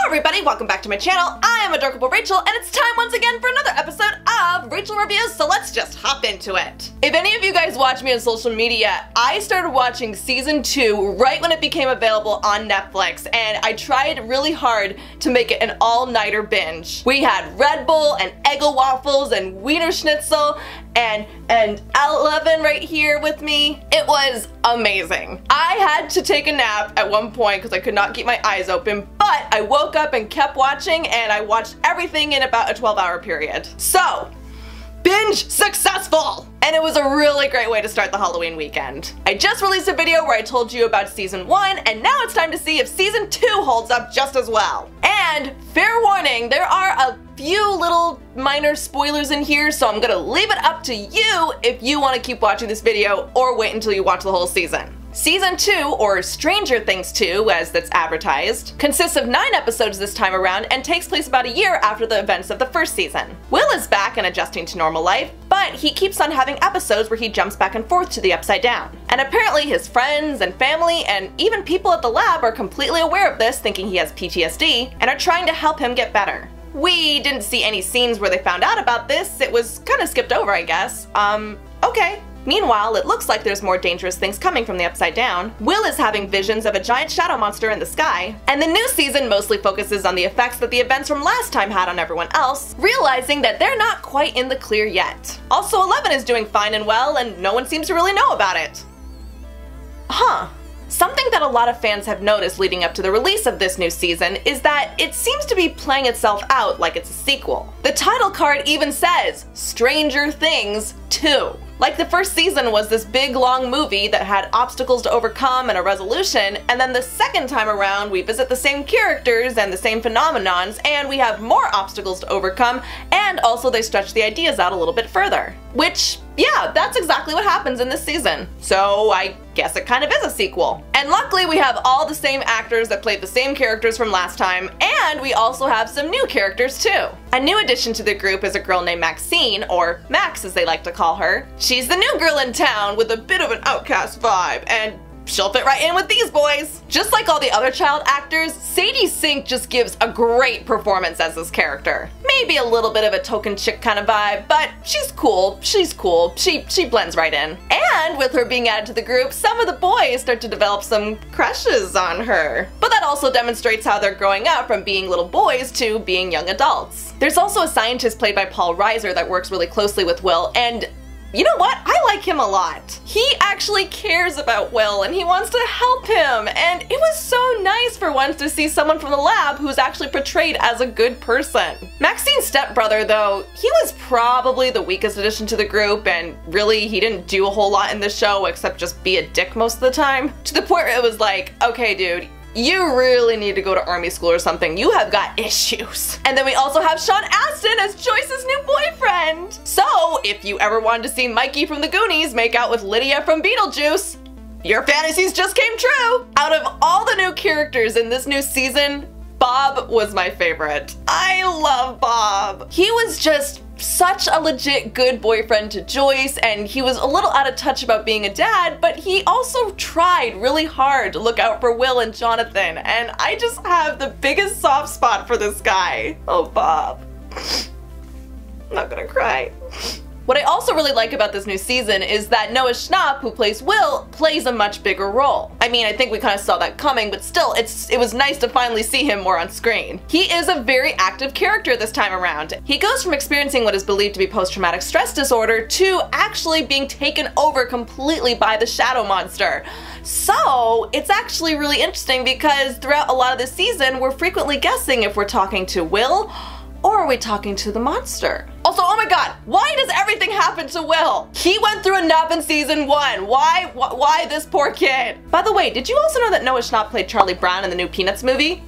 Everybody, welcome back to my channel. I am Adorkable Rachel, and it's time once again for another episode of Rachel Reviews, so let's just hop into it. If any of you guys watch me on social media, I started watching season 2 right when it became available on Netflix, and I tried really hard to make it an all-nighter binge. We had Red Bull and Eggo waffles and Wiener Schnitzel and L11 right here with me. It was amazing. I had to take a nap at one point because I could not keep my eyes open, but I woke up and kept watching, and I watched everything in about a 12-hour period. So, binge successful! And it was a really great way to start the Halloween weekend. I just released a video where I told you about season 1, and now it's time to see if season 2 holds up just as well. And fair warning, there are a few little minor spoilers in here, so I'm gonna leave it up to you if you want to keep watching this video or wait until you watch the whole season. Season 2, or Stranger Things 2 as that's advertised, consists of 9 episodes this time around and takes place about a year after the events of the first season. Will is back and adjusting to normal life, but he keeps on having episodes where he jumps back and forth to the Upside Down. And apparently his friends and family and even people at the lab are completely aware of this, thinking he has PTSD, and are trying to help him get better. We didn't see any scenes where they found out about this. It was kind of skipped over, I guess. Okay. Meanwhile, it looks like there's more dangerous things coming from the Upside Down. Will is having visions of a giant shadow monster in the sky, and the new season mostly focuses on the effects that the events from last time had on everyone else, realizing that they're not quite in the clear yet. Also, 11 is doing fine and well, and no one seems to really know about it. Huh. Something that a lot of fans have noticed leading up to the release of this new season is that it seems to be playing itself out like it's a sequel. The title card even says, Stranger Things 2. Like the first season was this big long movie that had obstacles to overcome and a resolution, and then the second time around we visit the same characters and the same phenomenons, and we have more obstacles to overcome, and also they stretch the ideas out a little bit further. Which, yeah, that's exactly what happens in this season. So I guess it kind of is a sequel. And luckily we have all the same actors that played the same characters from last time, and we also have some new characters too. A new addition to the group is a girl named Maxine, or Max as they like to call her. She's the new girl in town with a bit of an outcast vibe, and she'll fit right in with these boys. Just like all the other child actors, Sadie Sink just gives a great performance as this character. Maybe a little bit of a token chick kind of vibe, but she's cool, she blends right in. And with her being added to the group, some of the boys start to develop some crushes on her. But that also demonstrates how they're growing up from being little boys to being young adults. There's also a scientist played by Reiser that works really closely with Will, and you know what? I like him a lot. He actually cares about Will and he wants to help him, and it was so nice for once to see someone from the lab who's actually portrayed as a good person. Maxine's stepbrother, though, he was probably the weakest addition to the group, and really he didn't do a whole lot in the show except just be a dick most of the time. To the point where it was like, okay dude, you really need to go to army school or something. You have got issues. And then we also have Sean Astin as Joyce's new boyfriend. So, if you ever wanted to see Mikey from the Goonies make out with Lydia from Beetlejuice, your fantasies just came true. Out of all the new characters in this new season, Bob was my favorite. I love Bob. He was just such a legit good boyfriend to Joyce, and he was a little out of touch about being a dad, but he also tried really hard to look out for Will and Jonathan, and I just have the biggest soft spot for this guy. Oh, Bob. I'm not gonna cry. What I also really like about this new season is that Noah Schnapp, who plays Will, plays a much bigger role. I mean, I think we kind of saw that coming, but still, it was nice to finally see him more on screen. He is a very active character this time around. He goes from experiencing what is believed to be post-traumatic stress disorder to actually being taken over completely by the shadow monster. So, it's actually really interesting because throughout a lot of this season, we're frequently guessing if we're talking to Will or are we talking to the monster? Also, oh my god, why does everything happen to Will? He went through enough in season 1. Why this poor kid? By the way, did you also know that Noah Schnapp played Charlie Brown in the new Peanuts movie?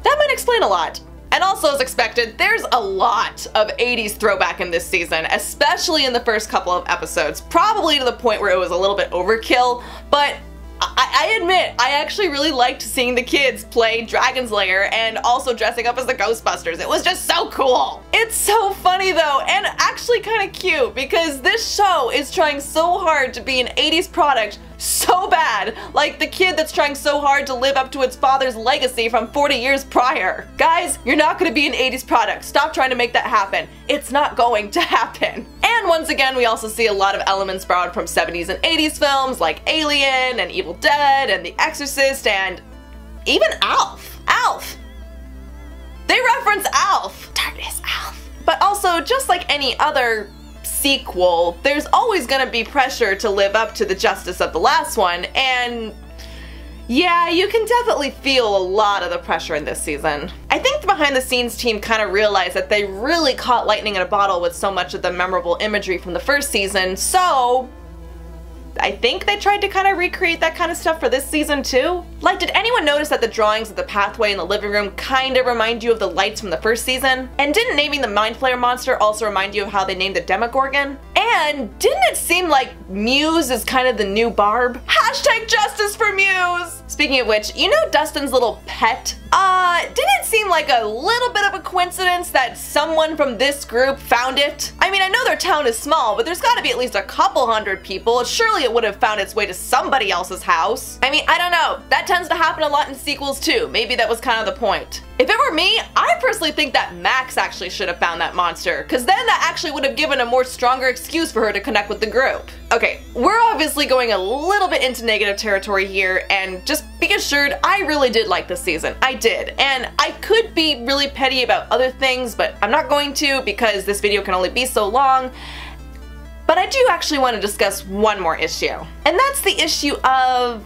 That might explain a lot. And also, as expected, there's a lot of 80s throwback in this season, especially in the first couple of episodes, probably to the point where it was a little bit overkill, but I admit, I actually really liked seeing the kids play Dragon's Lair and also dressing up as the Ghostbusters. It was just so cool. It's so funny though, and actually kind of cute because this show is trying so hard to be an 80s product so bad, like the kid that's trying so hard to live up to its father's legacy from 40 years prior. Guys, you're not gonna be an 80s product. Stop trying to make that happen. It's not going to happen. And once again, we also see a lot of elements borrowed from 70s and 80s films like Alien and Evil Dead and The Exorcist and even Alf. Alf! They reference Alf! Darkness, Alf. But also, just like any other sequel, there's always gonna be pressure to live up to the justice of the last one, and yeah, you can definitely feel a lot of the pressure in this season. I think the behind the scenes team kind of realized that they really caught lightning in a bottle with so much of the memorable imagery from the first season, so I think they tried to kind of recreate that kind of stuff for this season too. Like, did anyone notice that the drawings of the pathway in the living room kind of remind you of the lights from the first season? And didn't naming the Mind Flayer monster also remind you of how they named the Demogorgon? And didn't it seem like Muse is kind of the new Barb? Hashtag justice for Muse! Speaking of which, you know Dustin's little pet? Didn't it seem like a little bit of a coincidence that someone from this group found it? I mean, I know their town is small, but there's gotta be at least a couple hundred people. Surely it would have found its way to somebody else's house. I mean, I don't know. That tends to happen a lot in sequels too. Maybe that was kind of the point. If it were me, I personally think that Max actually should have found that monster, because then that actually would have given a more stronger excuse for her to connect with the group. Okay, we're obviously going a little bit into negative territory here, and just be assured, I really did like this season. I did, and I could be really petty about other things, but I'm not going to because this video can only be so long. But I do actually want to discuss one more issue, and that's the issue of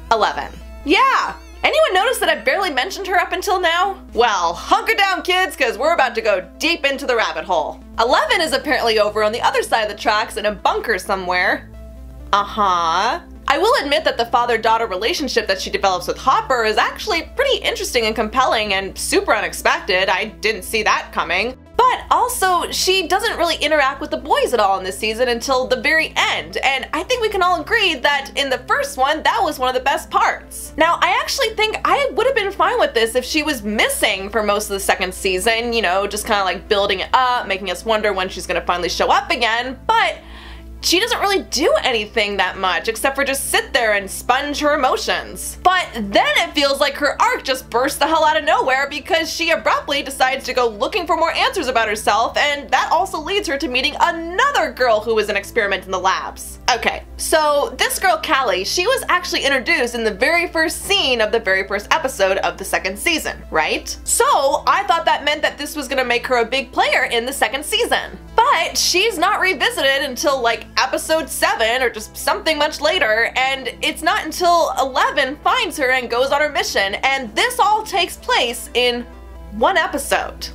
11. Yeah! Anyone notice that I barely mentioned her up until now? Well, hunker down kids, because we're about to go deep into the rabbit hole. 11 is apparently over on the other side of the tracks in a bunker somewhere. Uh-huh. I will admit that the father-daughter relationship that she develops with Harbour is actually pretty interesting and compelling and super unexpected. I didn't see that coming. But also, she doesn't really interact with the boys at all in this season until the very end, and I think we can all agree that in the first one, that was one of the best parts. Now, I actually think I would have been fine with this if she was missing for most of the second season, you know, just kind of like building it up, making us wonder when she's gonna finally show up again, but she doesn't really do anything that much except for just sit there and sponge her emotions. But then it feels like her arc just bursts the hell out of nowhere because she abruptly decides to go looking for more answers about herself, and that also leads her to meeting another girl who was an experiment in the labs. Okay, so this girl Callie, she was actually introduced in the very first scene of the very first episode of the second season, right? So I thought that meant that this was gonna make her a big player in the second season. But she's not revisited until like episode 7 or just something much later, and it's not until 11 finds her and goes on her mission, and this all takes place in one episode.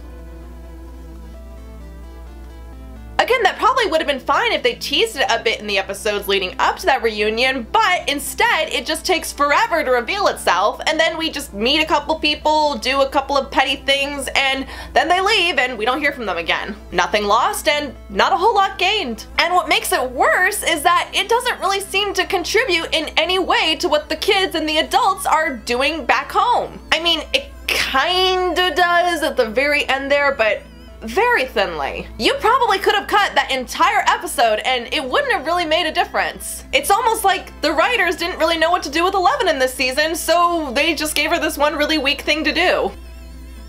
Again, that probably would have been fine if they teased it a bit in the episodes leading up to that reunion, but instead it just takes forever to reveal itself, and then we just meet a couple people, do a couple of petty things, and then they leave and we don't hear from them again. Nothing lost and not a whole lot gained. And what makes it worse is that it doesn't really seem to contribute in any way to what the kids and the adults are doing back home. I mean, it kinda does at the very end there, but very thinly. You probably could have cut that entire episode and it wouldn't have really made a difference. It's almost like the writers didn't really know what to do with 11 in this season, so they just gave her this one really weak thing to do.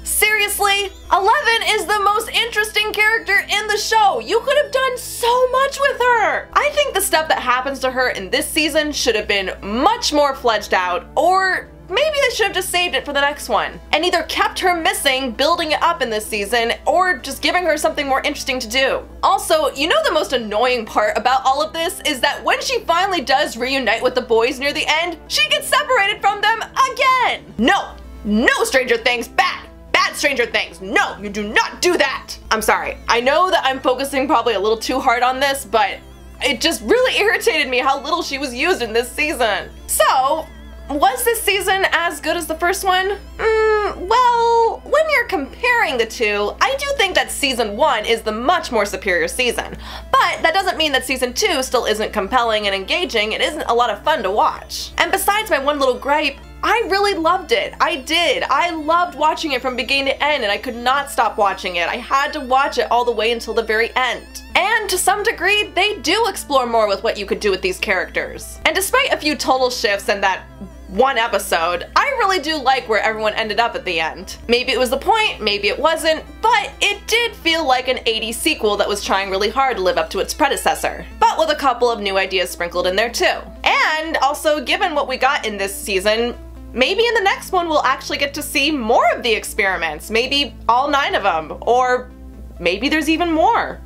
Seriously, 11 is the most interesting character in the show. You could have done so much with her. I think the stuff that happens to her in this season should have been much more fleshed out, or maybe they should have just saved it for the next one and either kept her missing, building it up in this season, or just giving her something more interesting to do. Also, you know the most annoying part about all of this is that when she finally does reunite with the boys near the end, she gets separated from them again! No! No, Stranger Things! Bad! Bad Stranger Things! No, you do not do that! I'm sorry. I know that I'm focusing probably a little too hard on this, but it just really irritated me how little she was used in this season. So, was this season as good as the first one? Well, when you're comparing the two, I do think that season 1 is the much more superior season. But that doesn't mean that season 2 still isn't compelling and engaging. It isn't a lot of fun to watch. And besides my one little gripe, I really loved it. I did. I loved watching it from beginning to end, and I could not stop watching it. I had to watch it all the way until the very end. And to some degree, they do explore more with what you could do with these characters. And despite a few total shifts in that one episode, I really do like where everyone ended up at the end. Maybe it was the point, maybe it wasn't, but it did feel like an 80s sequel that was trying really hard to live up to its predecessor, but with a couple of new ideas sprinkled in there too. And also, given what we got in this season, maybe in the next one we'll actually get to see more of the experiments, maybe all 9 of them, or maybe there's even more.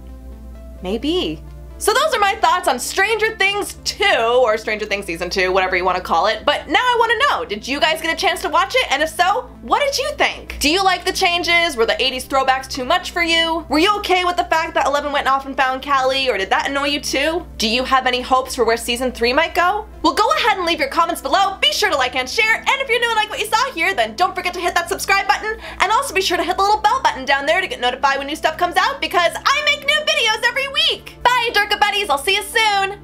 Maybe. So those are my thoughts on Stranger Things 2, or Stranger Things Season 2, whatever you want to call it, but now I want to know, did you guys get a chance to watch it? And if so, what did you think? Do you like the changes? Were the 80s throwbacks too much for you? Were you okay with the fact that 11 went off and found Callie, or did that annoy you too? Do you have any hopes for where Season 3 might go? Well, go ahead and leave your comments below, be sure to like and share, and if you're new and like what you saw here, then don't forget to hit that subscribe button, and also be sure to hit the little bell button down there to get notified when new stuff comes out, because I make new videos every week! Bye, Adorkable Buddies, I'll see you soon!